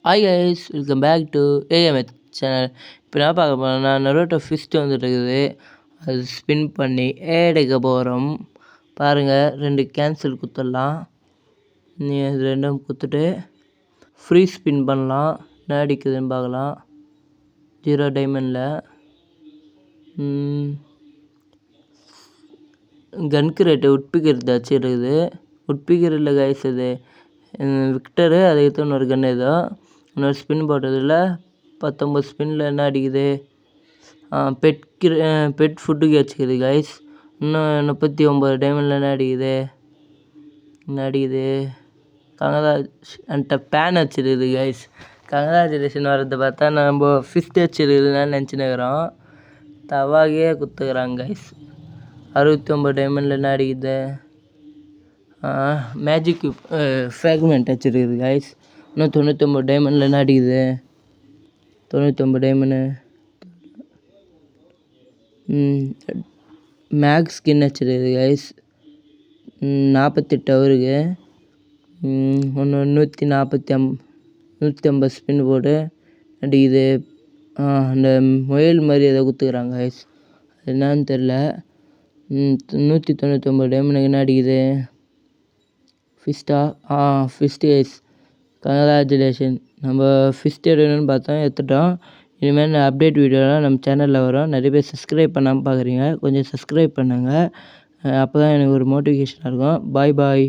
Hi guys, welcome back to AMH channel. இப்போ என்ன பார்க்க போகிறோம்னா, நருட்டோ ஃபிஸ்ட் வந்துட்டு இருக்குது. அது ஸ்பின் பண்ணி எடுக்க போகிறோம். பாருங்கள், 2 கேன்சல் குத்துடலாம். நீ அது 2 குத்துட்டு ஃப்ரீ ஸ்பின் பண்ணலாம். என்ன அடிக்குதுன்னு பார்க்கலாம். 0 டைமண்டில் கன்க்கு ரேட்டு உட்பிக்கிறது ஏதாச்சும் இருக்குது. உட்பிக்கர் இல்லை கைஸ், அது விக்டரு. அதுக்கு இன்னொரு கன் ஏதோ இன்னொரு ஸ்பின் போட்டதில் 19 ஸ்பின்னில் என்ன அடிக்குது. பெட் ஃபுட்டுக்கு வச்சுக்குது கைஸ். இன்னும் 39 டைமண்டில் என்ன அடிக்குது. என்கிட்ட பேன் வச்சுருக்குது கைஸ். கங்க்ராச்சுலேஷன் வர்றதை பார்த்தா நம்ம ஃபிஸ்ட் வச்சுருக்குதுன்னு நினச்சினுக்கிறோம். தவாகே குத்துக்கிறாங்க கைஸ். 69 டைமண்டில் என்ன அடிக்குது. மேஜிக் ஃப்ராக்மெண்ட் வச்சுருக்குது கைஸ். இன்னும் 99 டைமண்டில் என்ன அடிக்குது. 99 டைமண்டு மேக்ஸ் ஸ்கின் வச்சுருக்குது கைஸ். 48 அவருக்கு. ஒன்று 150 ஸ்பின் போட்டு அடிக்குது. அந்த முயல் மாதிரி ஏதோ குத்துக்கிறாங்க கைஸ். அது என்னான்னு தெரில. 199 டைமண்டுக்கு என்ன அடிக்குது. Fist guys. கங்க்ராச்சுலேஷன். நம்ம ஃபிஸ்ட் எடுக்கணும்னு பார்த்தோம், எடுத்துட்டோம். இனிமேல் அப்டேட் வீடியோலாம் நம்ம சேனலில் வரும். நிறைய பேர் சப்ஸ்கிரைப் பண்ணாமல் பார்க்குறீங்க, கொஞ்சம் சப்ஸ்கிரைப் பண்ணுங்கள். அப்போ தான் எனக்கு ஒரு மோட்டிவேஷனாக இருக்கும். பாய்.